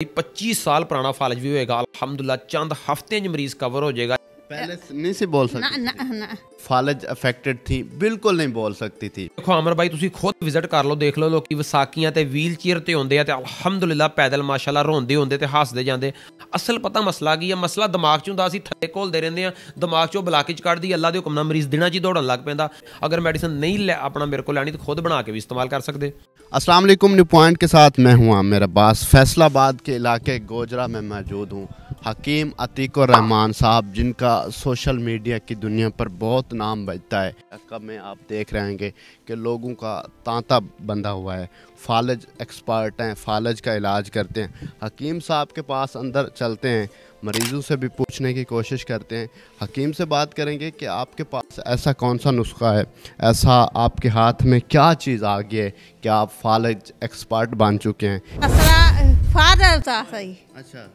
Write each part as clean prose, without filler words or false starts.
25 साल पुराना फालज भी होएगा अल्हम्दुलिल्लाह, चंद हफ्ते में मरीज कवर हो जाएगा। पहले नहीं सी बोल सकती ना फालज अफेक्टेड थी, बिल्कुल नहीं बोल सकती थी। देखो अमर भाई तुसी खुद विजिट कर लो, देख लो लोग विसाखियां ते व्हील चेयर ते होंदे आ ते अल्हम्दुलिल्लाह पैदल माशाल्लाह रोंदे होंदे ते हसदे जांदे। असल पता मसला की है, मसला दिमाग च हुंदा, असीं थल्ले घोलदे रहिंदे आ, दिमाग चों ब्लाकेज कढदी, अल्लाह दे हुक्म नाल मरीज दिनां च दौड़न लग पैंदा। अगर मेडिसिन नहीं अपना मेरे को लैनी तो खुद बना के भी इस्तेमाल कर सकते। अस्सलाम वालेकुम, न्यू पॉइंट के साथ मैं हूँ आमिर अब्बास। फैसलाबाद के इलाके गोजरा में मौजूद हूँ। हकीम अतीकुर रहमान साहब, जिनका सोशल मीडिया की दुनिया पर बहुत नाम बजता है। कब में आप देख रहे होंगे कि लोगों का तांता बंधा हुआ है। फालज एक्सपर्ट हैं, फालज का इलाज करते हैं। हकीम साहब के पास अंदर चलते हैं, मरीज़ों से भी पूछने की कोशिश करते हैं। हकीम से बात करेंगे कि आपके पास ऐसा कौन सा नुस्खा है, ऐसा आपके हाथ में क्या चीज़ आ गई है कि आप फालज एक्सपर्ट बन चुके हैं। अच्छा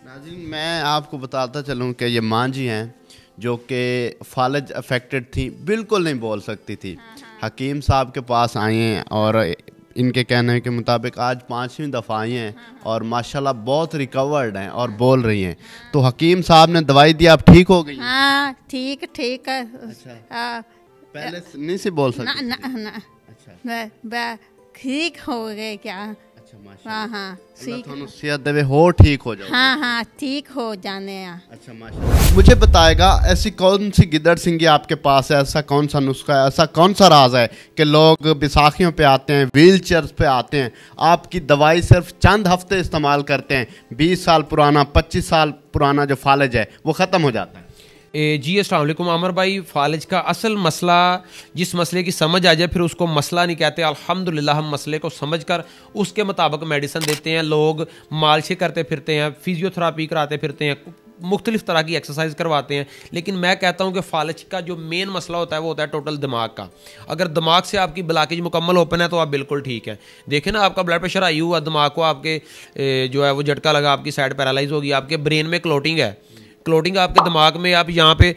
नाज़रीन, मैं आपको बताता चलूँ कि ये माँ जी हैं जो कि फालज अफेक्टेड थी, बिल्कुल नहीं बोल सकती थी। हकीम साहब के पास आई हैं और इनके कहने के मुताबिक आज 5वीं दफ़ा आई हैं और माशाल्लाह बहुत रिकवर्ड हैं और बोल रही हैं। तो हकीम साहब ने दवाई दी, आप ठीक हो गई? हाँ ठीक है। अच्छा पहले नहीं से बोल सकती? ना अच्छा ठीक हो गए क्या? अच्छा माशाल्लाह, हाँ अल्लाह सेहत देवे हो, ठीक हो जाओ। हाँ ठीक हो जाने। अच्छा माशाल्लाह, मुझे बताएगा ऐसी कौन सी गिदड़ सिंगी आपके पास है, ऐसा कौन सा नुस्खा है, ऐसा कौन सा राज है कि लोग बैसाखियों पे आते हैं, व्हील चेयर्स पे आते हैं, आपकी दवाई सिर्फ चंद हफ्ते इस्तेमाल करते हैं, 20 साल पुराना 25 साल पुराना जो फालज है वो ख़त्म हो जाता है? जी अस्सलाम वालेकुम आमर भाई। फालज का असल मसला, जिस मसले की समझ आ जाए फिर उसको मसला नहीं कहते। अल्हम्दुलिल्लाह हम मसले को समझकर उसके मुताबिक मेडिसिन देते हैं। लोग मालिशें करते फिरते हैं, फिजियोथेरापी कराते फिरते हैं, मुख्तलिफ तरह की एक्सरसाइज करवाते हैं। लेकिन मैं कहता हूँ कि फालज का जो मेन मसला होता है वो होता है टोटल दिमाग का। अगर दिमाग से आपकी ब्लॉकेज मुकम्मल ओपन है तो आप बिल्कुल ठीक है। देखें ना, आपका ब्लड प्रेशर हाई हुआ, दिमाग को आपके जो है वो झटका लगा, आपकी साइड पैरालाइज होगी, आपके ब्रेन में क्लोटिंग है, क्लोटिंग आपके दिमाग में, आप यहाँ पे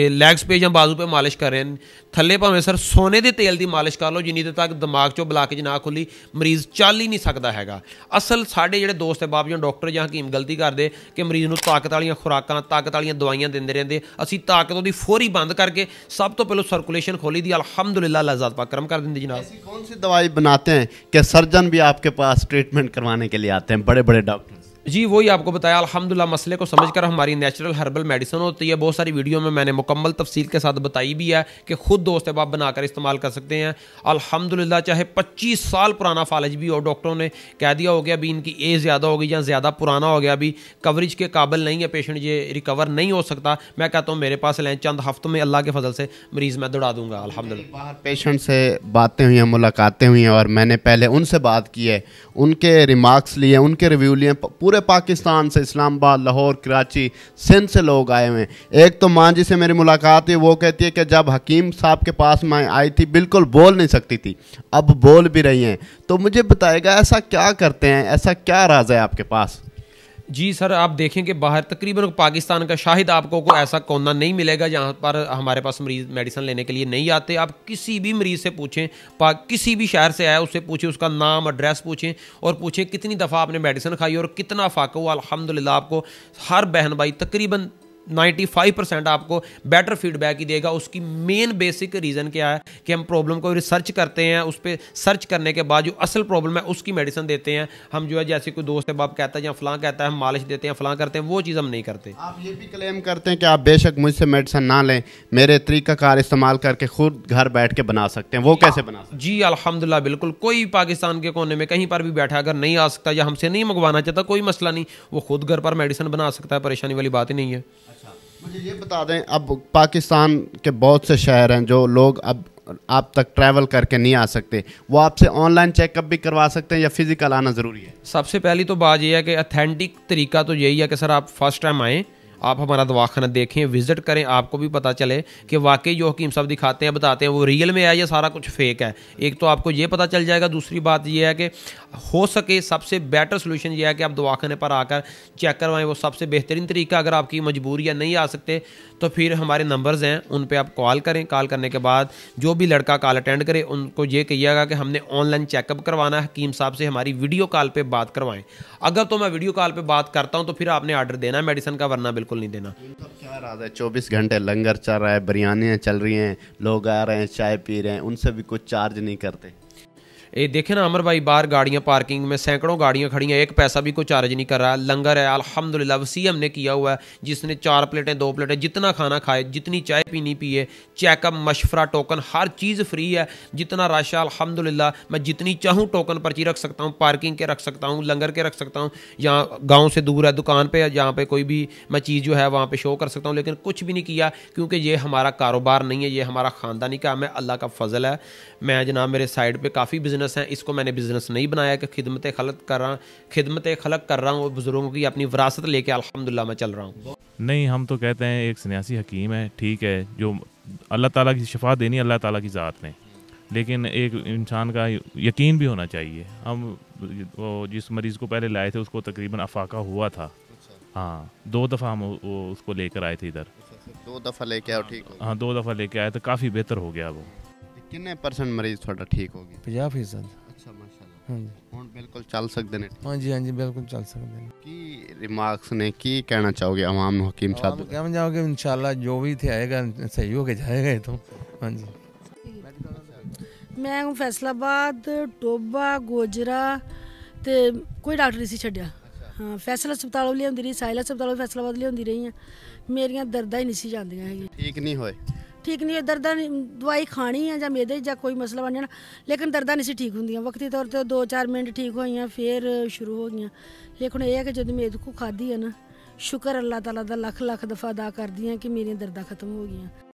लेग्स पे या बाजू पे मालिश कर रहे हैं, थल्ले भावें सर सोने के तेल की मालिश कर लो, जिन्नी देर तक दिमाग चो ब्लॉकेज ना खुली मरीज़ चल ही नहीं सकता हैगा। असल साढ़े ਜਿਹੜੇ दोस्त बाप ਜਾਂ डॉक्टर ਜਾਂ हकीम गलती करते कि मरीज़ ਨੂੰ ताकत वालियां खुराकां, ताकत वालियां दवाइयां देंदे रहंदे। ਅਸੀਂ ताकत ਉਹਦੀ फौरी बंद करके सब तो पहले सर्कुलेशन खोली दी, अल्हम्दुलिल्लाह अल्लाह ज़ात पाक करम कर देंदे जनाब। ऐसी कौन सी दवाई बनाते हैं कि सर्जन भी आपके पास ट्रीटमेंट करवाने के लिए आते हैं, बड़े बड़े डॉक्टर? जी वही आपको बताया, अल्हम्दुलिल्लाह मसले को समझकर हमारी नेचुरल हर्बल मेडिसिन होती है। बहुत सारी वीडियो में मैंने मुकम्मल तफसील के साथ बताई भी है कि खुद दोस्त बाप बनाकर इस्तेमाल कर सकते हैं। अल्हम्दुलिल्लाह चाहे 25 साल पुराना फालज भी हो, डॉक्टरों ने कह दिया हो गया अभी इनकी एज ज़्यादा हो गई या ज़्यादा पुराना हो गया, अभी कवरेज के काबिल नहीं है पेशेंट, ये रिकवर नहीं हो सकता, मैं कहता हूँ मेरे पास लें, चंद हफ्तों में अल्लाह के फजल से मरीज़ मैं दौड़ा दूँगा अल्हम्दुलिल्लाह। बाहर पेशेंट से बातें हुई हैं, मुलाकातें हुई हैं और मैंने पहले उनसे बात की है, उनके रिमार्क्स लिए, उनके रिव्यू लिए। पूरे पाकिस्तान से, इस्लामाबाद, लाहौर, कराची, सिंध से लोग आए हुए हैं। एक तो माँ जी से मेरी मुलाकात हुई, वो कहती है कि जब हकीम साहब के पास मैं आई थी बिल्कुल बोल नहीं सकती थी, अब बोल भी रही हैं। तो मुझे बताएगा ऐसा क्या करते हैं, ऐसा क्या राज है आपके पास? जी सर, आप देखें कि बाहर तकरीबन पाकिस्तान का शाहिद आपको कोई ऐसा कोना नहीं मिलेगा जहाँ पर हमारे पास मरीज़ मेडिसिन लेने के लिए नहीं आते। आप किसी भी मरीज़ से पूछें, किसी भी शहर से आया उससे पूछें, उसका नाम एड्रेस पूछें और पूछें कितनी दफ़ा आपने मेडिसिन खाई और कितना फ़ाका हुआ। अल्हम्दुलिल्लाह आपको हर बहन भाई तकरीबन 95% आपको बेटर फीडबैक ही देगा। उसकी मेन बेसिक रीज़न क्या है कि हम प्रॉब्लम को रिसर्च करते हैं, उस पर सर्च करने के बाद जो असल प्रॉब्लम है उसकी मेडिसिन देते हैं हम। जो है जैसे कोई दोस्त बाप कहता है या फ़लाँ कहता है हम मालिश देते हैं, फ़लाँ करते हैं, वो चीज़ हम नहीं करते। आप ये भी क्लेम करते हैं कि आप बेशक मुझसे मेडिसिन ना लें, मेरे तरीक़ाकार इस्तेमाल करके खुद घर बैठ के बना सकते हैं, वो कैसे बना सकते हैं? जी अल्हम्दुलिल्लाह बिल्कुल, कोई पाकिस्तान के कोने में कहीं पर भी बैठा अगर नहीं आ सकता या हमसे नहीं मंगवाना चाहता, कोई मसला नहीं, वो खुद घर पर मेडिसिन बना सकता है, परेशानी वाली बात ही नहीं है। मुझे ये बता दें, अब पाकिस्तान के बहुत से शहर हैं जो लोग अब आप तक ट्रैवल करके नहीं आ सकते, वो आपसे ऑनलाइन चेकअप भी करवा सकते हैं या फिजिकल आना ज़रूरी है? सबसे पहली तो बात यह है कि अथेंटिक तरीका तो यही है कि सर आप फर्स्ट टाइम आएँ, आप हमारा दवाखाना देखें, विज़िट करें, आपको भी पता चले कि वाकई जो हकीम साहब दिखाते हैं, बताते हैं, वो रियल में है या सारा कुछ फेक है। एक तो आपको ये पता चल जाएगा, दूसरी बात ये है कि हो सके सबसे बेटर सोल्यूशन ये है कि आप दवाखाने पर आकर चेक करवाएं, वो सबसे बेहतरीन तरीका। अगर आपकी मजबूरी है, नहीं आ सकते, तो फिर हमारे नंबर्स हैं, उन पे आप कॉल करें। कॉल करने के बाद जो भी लड़का कॉल अटेंड करे उनको ये कहिएगा कि हमने ऑनलाइन चेकअप करवाना है, हकीम साहब से हमारी वीडियो कॉल पे बात करवाएं। अगर तो मैं वीडियो कॉल पे बात करता हूं तो फिर आपने ऑर्डर देना है मेडिसिन का, वरना बिल्कुल नहीं देना। क्या राज है, 24 घंटे लंगर चल रहा है, बिरयानियाँ चल रही हैं, लोग आ रहे हैं, चाय पी रहे हैं, उनसे भी कुछ चार्ज नहीं करते? ये देखे ना अमर भाई, बाहर गाड़ियाँ पार्किंग में सैकड़ों गाड़ियाँ खड़ी हैं, एक पैसा भी कोई चार्ज नहीं कर रहा है। लंगर है अल्हम्दुलिल्लाह, वसी हमने किया हुआ है। जिसने 4 प्लेटें 2 प्लेटें जितना खाना खाए, जितनी चाय पीनी पिए, चेकअप, मशवरा, टोकन, हर चीज़ फ्री है। जितना रश है अल्हम्दुलिल्लाह, मैं जितनी चाहूँ टोकन पर्ची रख सकता हूँ, पार्किंग के रख सकता हूँ, लंगर के रख सकता हूँ। यहाँ गाँव से दूर है, दुकान पर जहाँ पर कोई भी मैं चीज़ जो है वहाँ पर शो कर सकता हूँ, लेकिन कुछ भी नहीं किया, क्योंकि ये हमारा कारोबार नहीं है, ये हमारा ख़ानदानी काम है, अल्लाह का फजल है। मैं जनाब मेरे साइड पे काफ़ी बिजनेस हैं, इसको मैंने बिजनेस नहीं बनाया कि खिदमत खलक कर रहा हूँ, बुजुर्गों की अपनी विरासत लेके अल्हम्दुलिल्लाह मैं चल रहा हूँ। नहीं, हम तो कहते हैं एक सन्यासी हकीम है, ठीक है, जो अल्लाह ताला की शिफा देनी अल्लाह ताला की ज़ात ने, लेकिन एक इंसान का यकीन भी होना चाहिए। हम वो जिस मरीज़ को पहले लाए थे उसको तकरीबन अफाका हुआ था। हाँ, 2 दफ़ा हम वो उसको लेकर आए थे इधर। 2 दफ़ा लेके आओ, ठीक हो? हाँ, 2 दफ़ा लेके आए तो काफ़ी बेहतर हो गया वो। कितने % मरीज थोड़ा ठीक हो गया? 50%। अच्छा, माशाल्लाह। हाँ जी, ਹੁਣ ਬਿਲਕੁਲ ਚੱਲ ਸਕਦੇ ਨੇ? हाँ जी, हाँ जी, बिल्कुल चल सकते हैं। ਕੀ ਰਿਮਾਰਕਸ ਨੇ, ਕੀ ਕਹਿਣਾ ਚਾਹੋਗੇ ਆਵਾਮ ਨੂੰ ਹਕੀਮ ਸਾਹਿਬ ਦੇ? क्या जाओगे, इंशाल्लाह जो भी थे आएगा सही होके जाएगा ये तो। हाँ जी। मैं हूँ फैसलाबाद, टोबा, गोजरा ते कोई डॉक्टर नहीं सी छड्डिया। हाँ, फैसल हस्पतालों लियाउंदी रही, साहिल हस्पतालों फैसलाबाद लियाउंदी रही हैं, मेरियां दर्दां ही नहीं सी जांदियां हैगी। ठीक नहीं होए? ठीक नहीं, दर्दां दवाई खानी है जां मेदे जां कोई मसला बन जाना, लेकिन दर्दां नहीं सी ठीक होंदियां। वक्ती तौर ते 2-4 मिनट ठीक होइयां, फिर शुरू हो गईयां। लेकिन ये है कि जदों मेद को खाधी है ना, शुक्र अल्लाह ताला दा लख लख दफ़ा अदा करदी हां कि मेरियां दर्दां खत्म हो गईयां।